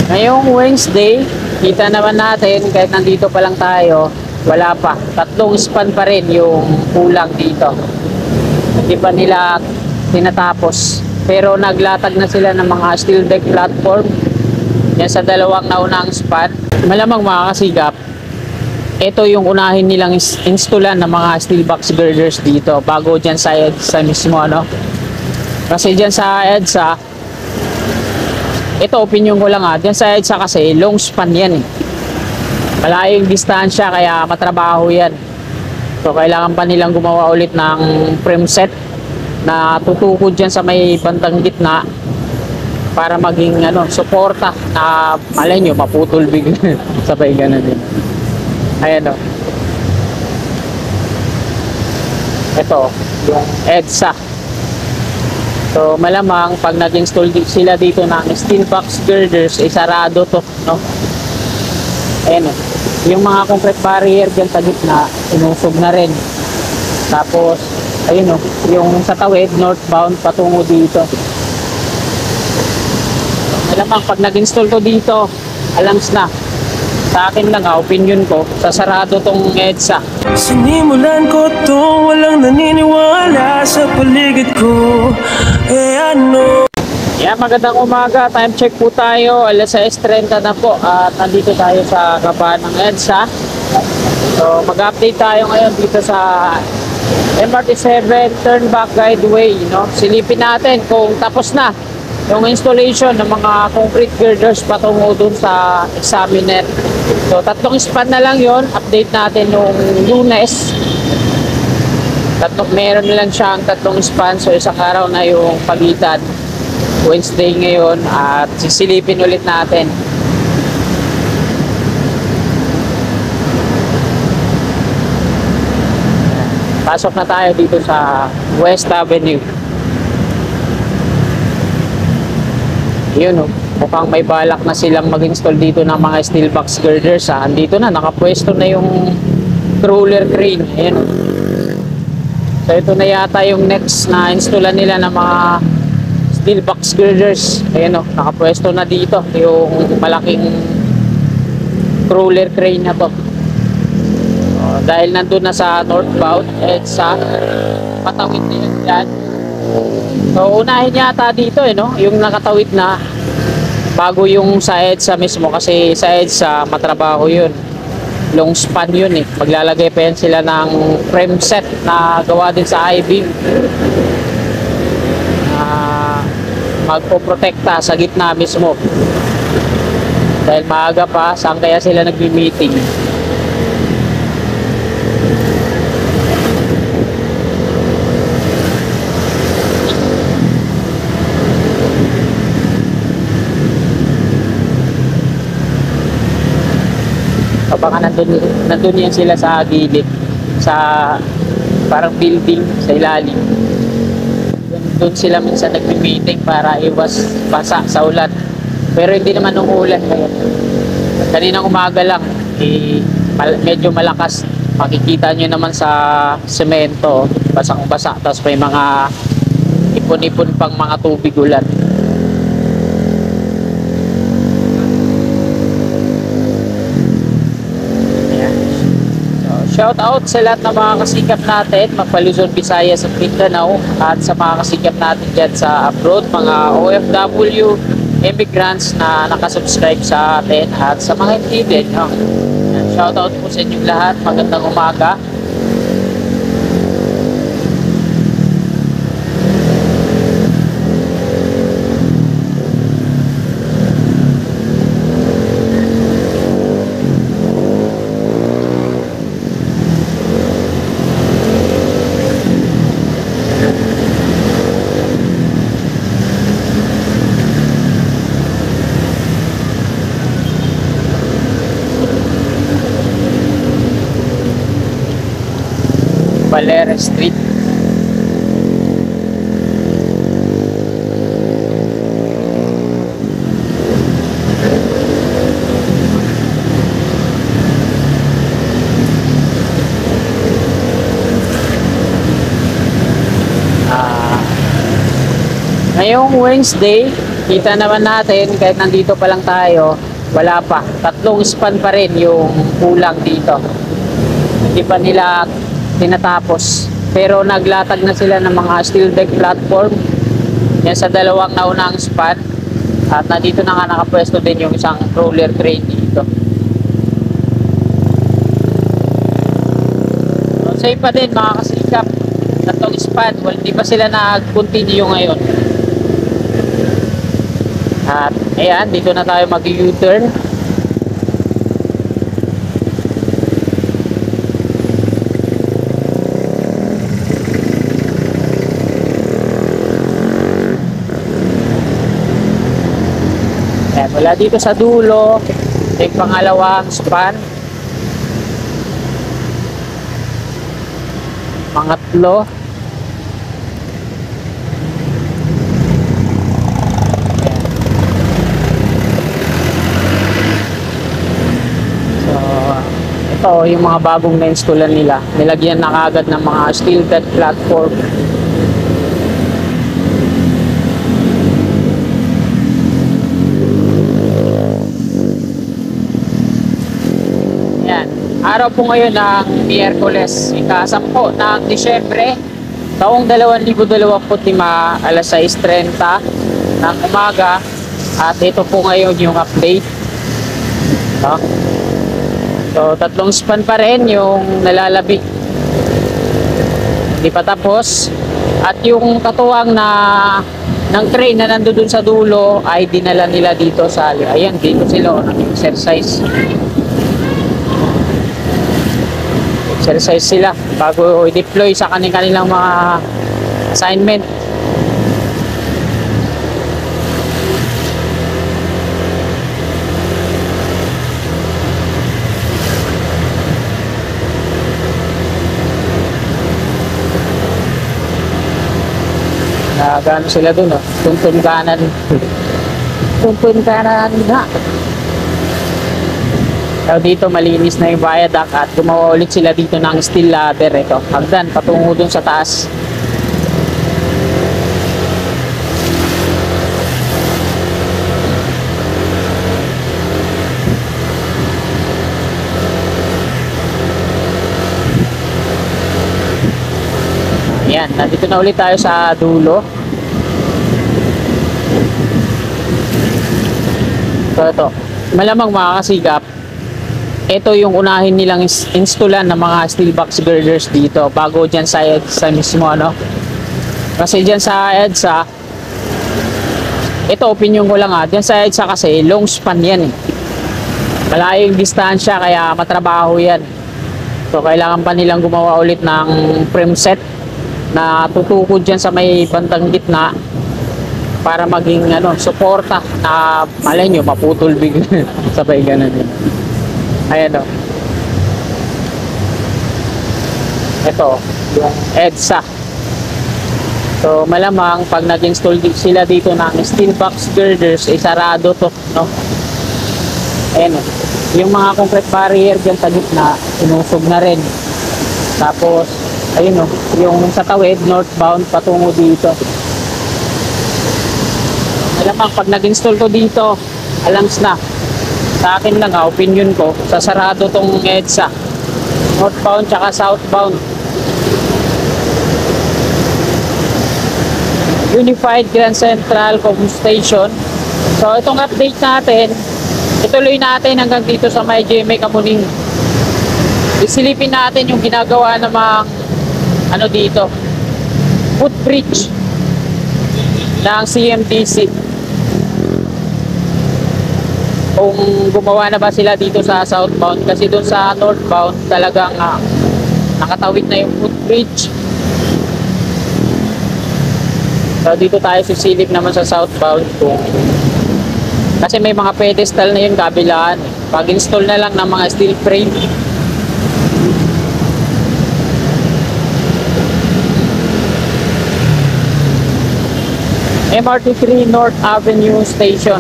Ngayong Wednesday, kita naman natin kahit nandito pa lang tayo, wala pa. 3 span pa rin yung kulang dito. Hindi pa nila tinatapos. Pero naglatag na sila ng mga steel deck platform. Yan sa dalawang naunang span. Malamang makakasigap. Ito yung unahin nilang installan ng mga steel box girders dito bago dyan sa EDSA mismo, ano? Kasi dyan sa EDSA, ito opinion ko lang, dyan sa EDSA kasi long span yan eh. Malayo yung distansya kaya matrabaho yan. So kailangan pa nilang gumawa ulit ng frame set na tutukod dyan sa may bandang gitna para maging suporta na malay nyo maputol bigla. Sabay ganun din. Ayan o. Ito, yung EDSA. So malamang pag nag-install sila dito ng steel box girders, sarado to, no? Ayan o. Yung mga concrete barrier dyan sa gitna, inusog na rin. Tapos, ayun o, yung sa tawid, northbound patungo dito. Malamang pag nag-install ko dito, alams na. Sa akin lang opinion ko, sasarado tong EDSA. Sinimulan ko to, walang naniniwala sa paligid ko. Ano? Yeah, magandang umaga. Time check po tayo. Alas 6:30 na po. At nandito tayo sa kabahan ng EDSA. So, mag-update tayo ngayon dito sa MRT7 Turnback Guideway. No? Silipin natin kung tapos na yung installation ng mga concrete girders patungo dun sa examiner. So 3 span na lang yon. Update natin nung Lunes. Meron na lang siyang 3 span. So isang araw na yung pagitan. Wednesday ngayon at sisilipin ulit natin. Pasok na tayo dito sa West Avenue. Yun, mukhang may balak na silang mag-install dito ng mga steel box girders. Andito na, nakapwesto na yung crawler crane. Ayan. So ito na yata yung next na installan nila ng mga steel box girders. Ayan o, nakapwesto na dito yung malaking crawler crane na to. Dahil nandun na sa northbound at sa patawid nila dyan. So unahin yata dito yung nakatawid na bago yung sa EDSA mismo, kasi sa EDSA matrabaho yun, long span yun eh. Maglalagay pa yan sila ng frame set na gawa din sa I-beam, magpoprotekta sa gitna mismo. Dahil maaga pa, saan kaya sila nagbi-meeting? Baka nandun yan sila sa gilid, sa parang building sa ilalim. Doon sila minsan nagmi-meeting para iwas basa sa ulan. Pero hindi naman umuulan ngayon. Kaninang umaga lang, medyo malakas. Makikita nyo naman sa semento, basang-basa. Tapos may mga ipon-ipon pang mga tubig ulan. Shout out sa lahat ng mga kasikap natin, magpa-Luzon, Visayas at Mindanao, at sa mga kasikap natin dyan sa abroad, mga OFW, immigrants na nakasubscribe sa atin, at sa mga hindi din. Shout out po sa inyong lahat, magandang umaga. Valera Street. Ngayong Wednesday, kita naman natin kahit nandito pa lang tayo, wala pa. 3 span pa rin yung kulang dito. Hindi pa nila tinatapos. Pero naglatag na sila ng mga steel deck platform. Yan sa 2 naunang span. At nandito na nga nakapwesto din yung isang roller crane dito. So, safe pa din mga kasikap. 3 span. Well, hindi pa sila nag-continue ngayon. At ayan, dito na tayo mag-U-turn. Ayan, wala dito sa dulo. Yung pangalawang span. Pangatlo. Ito yung mga bagong na-installan nila. Nilagyan na kagad ng mga steel deck platform. Yan. Araw po ngayon ng Miyerkules, ika-10 ng Disyembre, taong 2025, alas 6:30 ng umaga. At ito po ngayon yung update. So, 3 span pa rin yung nalalabik. Hindi pa tapos. At yung katuwang ng crane na nandoon sa dulo ay dinala nila dito sa ayan, dito sila nag-exercise. Exercise sila bago i-deploy sa kanilang mga assignment. Gano'n sila dun, tuntun kanan. Tuntun kanan na. So, dito malinis na yung viaduct at gumawa ulit sila dito ng steel ladder. Ito, hagdan patungo dun sa taas. Ayan, nandito na ulit tayo sa dulo. So ito, malamang mga kasigap, ito yung unahin nilang installan ng mga steel box girders dito bago dyan sa EDSA mismo, ano? Kasi dyan sa EDSA, ito opinion ko lang dyan sa EDSA kasi long span yan eh. Malayo yung distansya kaya matrabaho yan. So kailangan pa nilang gumawa ulit ng frame set na tutukod dyan sa may bandang gitna para maging suporta na malay nyo maputol bigla sabay ganun yun. Ayan o, ito yung EDSA. So malamang pag nag-install sila dito ng steel box girders sarado to, no? Ayan o, yung mga concrete barrier dyan sa gitna sinusog na rin. Tapos ayun o, yung sa tawid northbound patungo dito. Malamang pag nag-install ko dito, alams na. Sa akin lang opinion ko, sasarado tong EDSA. Northbound tsaka southbound. Unified Grand Central Community Station. So itong update natin, ituloy natin hanggang dito sa may GMA Kamuning. Isilipin natin yung ginagawa ng mga dito, footbridge ng CMDC. Kung gumawa na ba sila dito sa southbound, kasi doon sa northbound talagang nakatawid na yung footbridge. So dito tayo sisilip naman sa southbound kasi may mga pedestal na yun kabilaan. Pag install na lang ng mga steel frame. MRT3 North Avenue Station.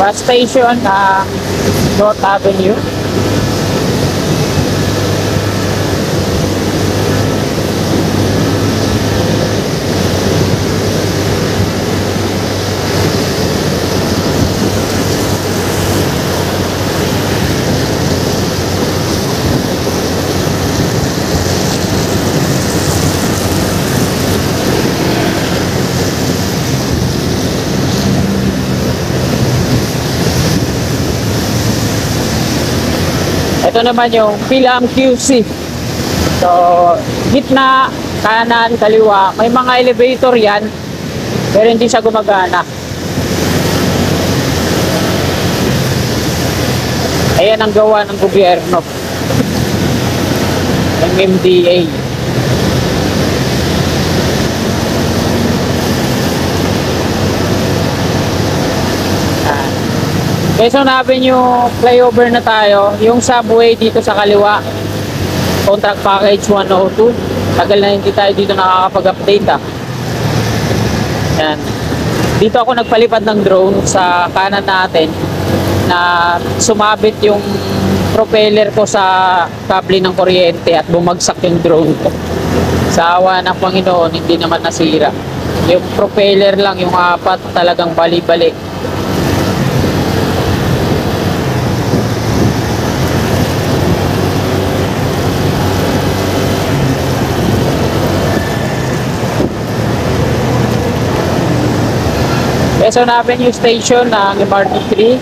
bus station na North Avenue. Ito naman yung Philham QC. So, gitna, kanan, kaliwa. May mga elevator yan, pero hindi siya gumagana. Ayan ang gawa ng gobyerno. Ng MDA. Quezon Avenue flyover na tayo. Yung subway dito sa kaliwa, contract package 102. Tagal na hindi tayo dito nakakapag-update Yan. Dito ako nagpalipad ng drone sa kanan natin na sumabit yung propeller ko sa kable ng kuryente at bumagsak yung drone ko. Sa awa ng Panginoon, hindi naman nasira. Yung propeller lang, yung apat talagang bali-bali. Quezon Avenue Station ng MRT3.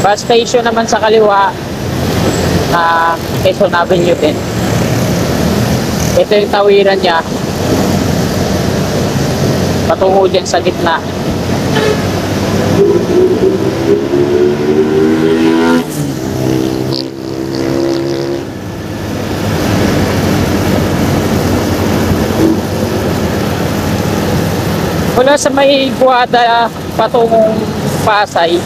Bus station naman sa kaliwa na Quezon Avenue din. Ito yung tawiran niya. Patungo dyan sa gitna. Mula sa may Guada patungong Pasay,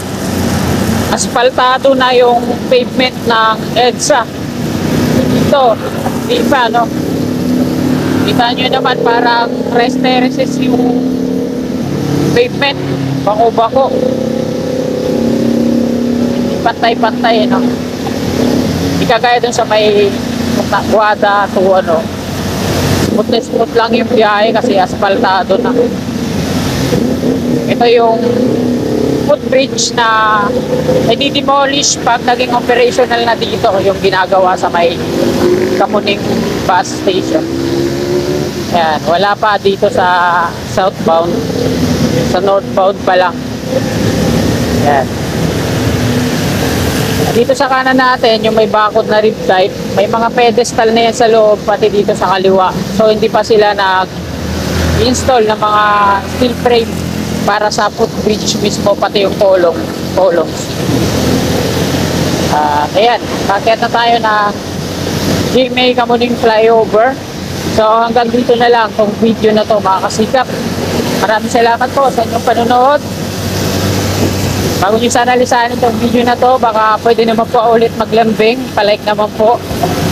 aspaltado na yung pavement ng EDSA. Ito, di ba, no? Kita nyo naman parang rest-terraces yung pavement, bako-bako. Hindi pantay-pantay, no? Hindi kagaya dun sa may Guada to ano. Smooth lang yung biyahe kasi aspaltado na. Ito yung footbridge na i-demolish pag naging operational na dito, yung ginagawa sa may Kamuning bus station. Ayan, wala pa dito sa southbound, sa northbound pa lang. Ayan. Dito sa kanan natin, yung may bakod na rib type, may mga pedestal na yan sa loob, pati dito sa kaliwa. So hindi pa sila nag-install ng mga steel frame para sa footbridge mismo, pati yung columns. Ayan, bakit na tayo na GMA Kamuning flyover. So hanggang dito na lang tong video na to, mga kasikap. Maraming salamat po sa inyong panonood. Bago nyo sana lisanin itong video na to, baka pwede naman po ulit maglambing, palike naman po.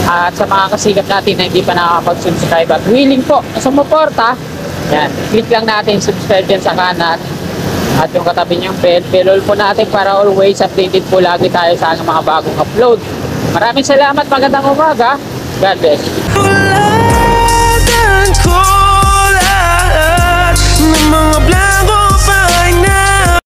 At sa mga kasigap natin na hindi pa nakakapag-subscribe at willing po na sumuporta, yan, click lang natin subscribe dyan sa kanan. At yung katabi niyong bell, bell po natin para always updated po lagi tayo sa mga bagong upload. Maraming salamat, magandang umaga. God bless. Ulatan ko lahat ng mga blank